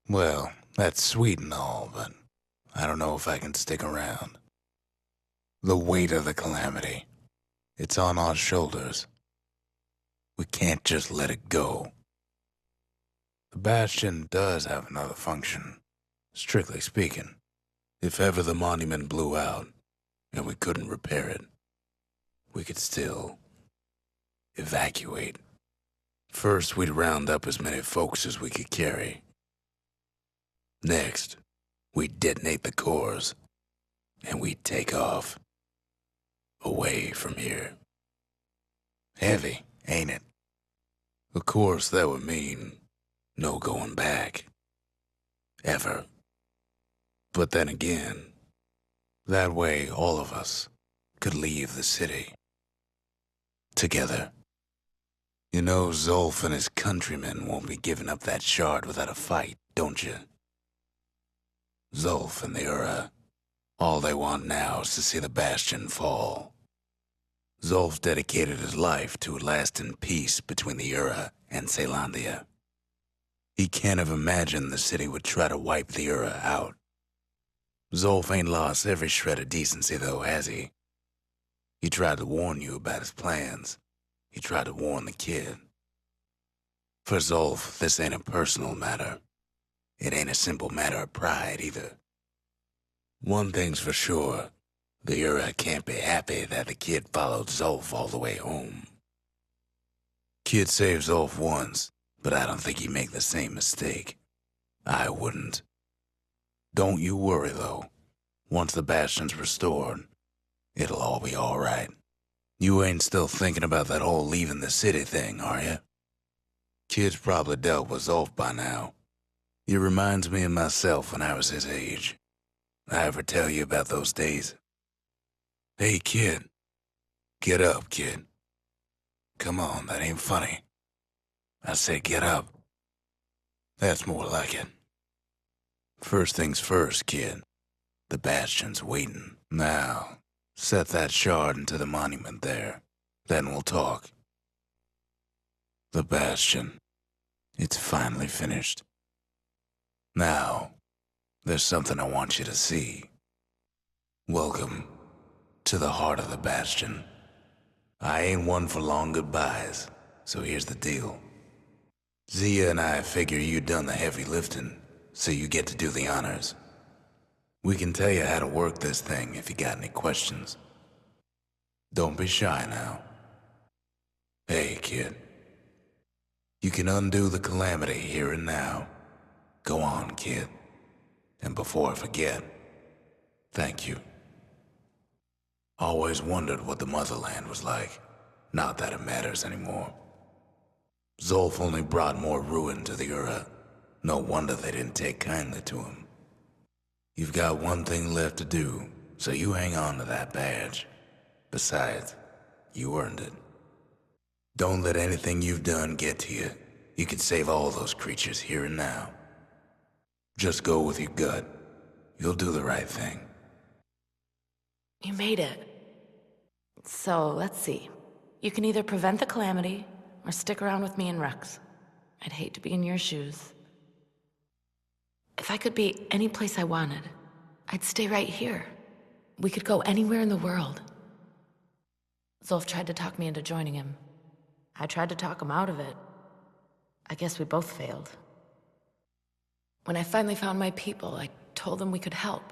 Well, that's sweet and all, but I don't know if I can stick around. The weight of the calamity. It's on our shoulders. We can't just let it go. The Bastion does have another function, strictly speaking. If ever the monument blew out, and we couldn't repair it, we could still evacuate. First, we'd round up as many folks as we could carry. Next, we'd detonate the cores, and we'd take off. Away from here. Heavy, ain't it? Of course, that would mean no going back. Ever. But then again, that way all of us could leave the city. Together. You know Zolf and his countrymen won't be giving up that shard without a fight, don't you? Zolf and the Ura, all they want now is to see the Bastion fall. Zolf dedicated his life to a lasting peace between the Ura and Caelondia. He can't have imagined the city would try to wipe the Ura out. Zolf ain't lost every shred of decency though, has he? He tried to warn you about his plans. He tried to warn the kid. For Zolf, this ain't a personal matter. It ain't a simple matter of pride either. One thing's for sure, the Ura can't be happy that the kid followed Zolf all the way home. Kid saved Zolf once, but I don't think he'd make the same mistake. I wouldn't. Don't you worry though. Once the Bastion's restored, it'll all be alright. You ain't still thinking about that whole leaving the city thing, are you? Kid's probably dealt with Zolf by now. He reminds me of myself when I was his age. I ever tell you about those days? Hey, kid. Get up, kid. Come on, that ain't funny. I said get up. That's more like it. First things first, kid. The Bastion's waiting. Now, set that shard into the monument there. Then we'll talk. The Bastion. It's finally finished. Now, there's something I want you to see. Welcome to the heart of the Bastion. I ain't one for long goodbyes, so here's the deal. Zia and I figure you done the heavy lifting, so you get to do the honors. We can tell you how to work this thing if you got any questions. Don't be shy now. Hey, kid. You can undo the calamity here and now. Go on, kid. And before I forget, thank you. Always wondered what the motherland was like. Not that it matters anymore. Zolf only brought more ruin to the Ura. No wonder they didn't take kindly to him. You've got one thing left to do, so you hang on to that badge. Besides, you earned it. Don't let anything you've done get to you. You can save all those creatures here and now. Just go with your gut. You'll do the right thing. You made it. So, let's see. You can either prevent the calamity, or stick around with me and Rex. I'd hate to be in your shoes. If I could be any place I wanted, I'd stay right here. We could go anywhere in the world. Zolf tried to talk me into joining him. I tried to talk him out of it. I guess we both failed. When I finally found my people, I told them we could help.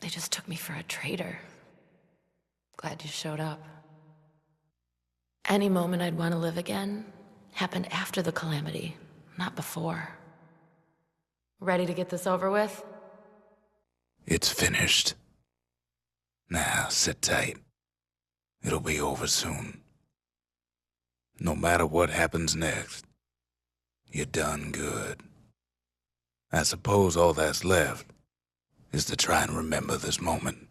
They just took me for a traitor. Glad you showed up. Any moment I'd want to live again happened after the calamity, not before. Ready to get this over with? It's finished. Now, sit tight. It'll be over soon. No matter what happens next, you're done good. I suppose all that's left is to try and remember this moment.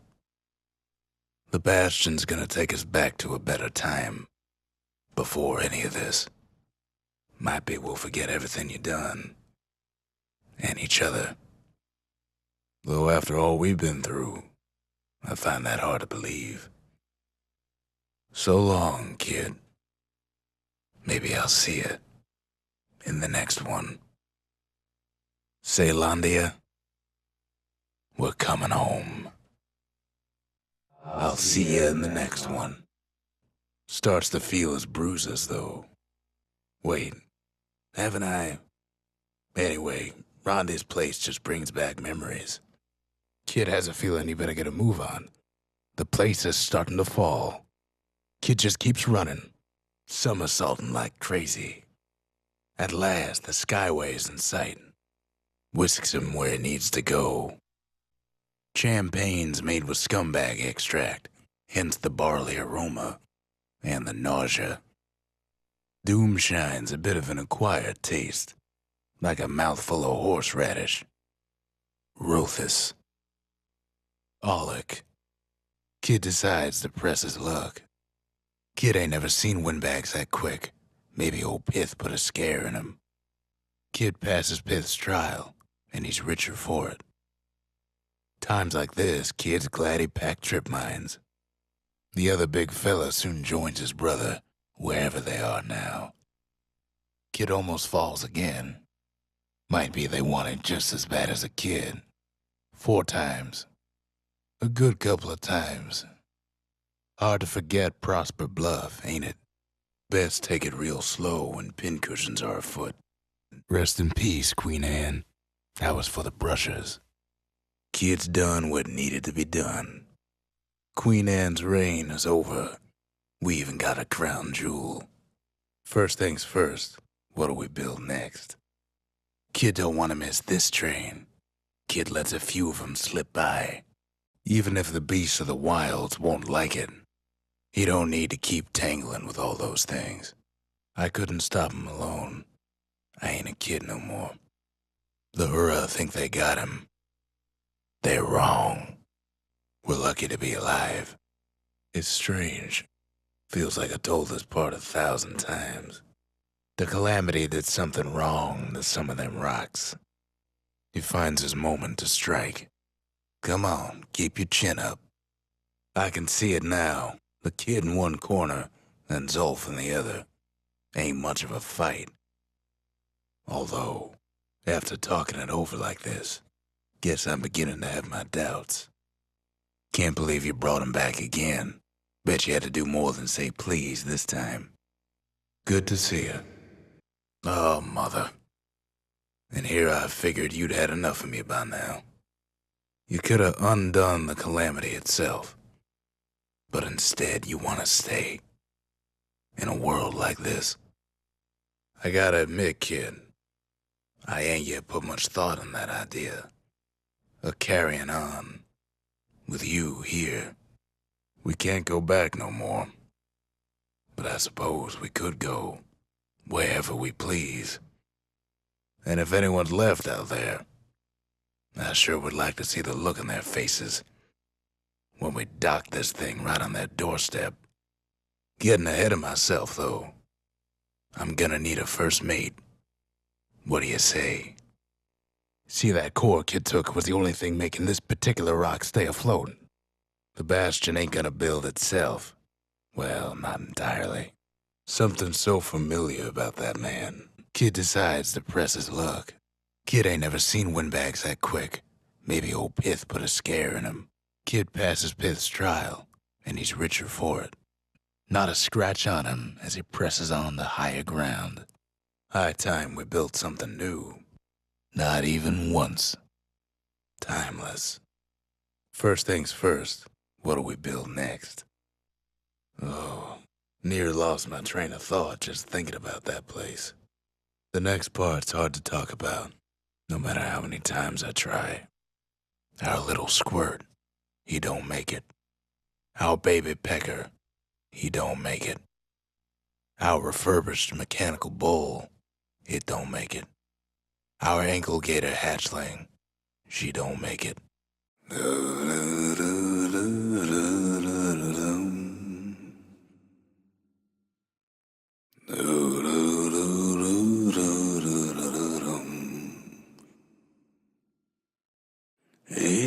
The Bastion's gonna take us back to a better time. Before any of this. Might be we'll forget everything you done. And each other. Though after all we've been through, I find that hard to believe. So long, kid. Maybe I'll see you in the next one. Ceylandia, we're coming home. I'll see you in the next one. Starts to feel as bruises, though. Wait, haven't I? Anyway, Rhonda's place just brings back memories. Kid has a feeling he better get a move on. The place is starting to fall. Kid just keeps running, somersaulting like crazy. At last, the skyway's in sight. Whisks him where he needs to go. Champagne's made with scumbag extract, hence the barley aroma and the nausea. Doom shine's a bit of an acquired taste, like a mouthful of horseradish. Rothus. Aulic. Kid decides to press his luck. Kid ain't never seen windbags that quick. Maybe old Pith put a scare in him. Kid passes Pith's trial, and he's richer for it. Times like this, Kid's glad he packed trip mines. The other big fella soon joins his brother, wherever they are now. Kid almost falls again. Might be they want it just as bad as a kid. 4 times. A good couple of times. Hard to forget Prosper Bluff, ain't it? Best take it real slow when pincushions are afoot. Rest in peace, Queen Anne. That was for the brushers. Kid's done what needed to be done. Queen Anne's reign is over. We even got a crown jewel. First things first, what do we build next? Kid don't want to miss this train. Kid lets a few of them slip by. Even if the beasts of the wilds won't like it. He don't need to keep tangling with all those things. I couldn't stop him alone. I ain't a kid no more. The Hura think they got him. They're wrong. We're lucky to be alive. It's strange. Feels like I told this part 1,000 times. The Calamity did something wrong to some of them rocks. He finds his moment to strike. Come on, keep your chin up. I can see it now. The kid in one corner, and Zolf in the other. Ain't much of a fight. Although, after talking it over like this, guess I'm beginning to have my doubts. Can't believe you brought him back again. Bet you had to do more than say please this time. Good to see you. Oh, mother. And here I figured you'd had enough of me by now. You could have undone the Calamity itself. But instead you want to stay. In a world like this. I gotta admit, kid, I ain't yet put much thought in that idea. Of carrying on. With you here. We can't go back no more. But I suppose we could go wherever we please. And if anyone's left out there, I sure would like to see the look in their faces when we dock this thing right on their doorstep. Getting ahead of myself, though. I'm gonna need a first mate. What do you say? See, that core Kid took was the only thing making this particular rock stay afloat. The Bastion ain't gonna build itself. Well, not entirely. Something so familiar about that man. Kid decides to press his luck. Kid ain't never seen windbags that quick. Maybe old Pith put a scare in him. Kid passes Pith's trial, and he's richer for it. Not a scratch on him as he presses on the higher ground. High time we built something new. Not even once. Timeless. First things first, what do we build next? Oh, near lost my train of thought just thinking about that place. The next part's hard to talk about, no matter how many times I try. Our little squirt, he don't make it. Our baby pecker, he don't make it. Our refurbished mechanical bull, it don't make it. Our ankle gator hatchling, she don't make it. Hey.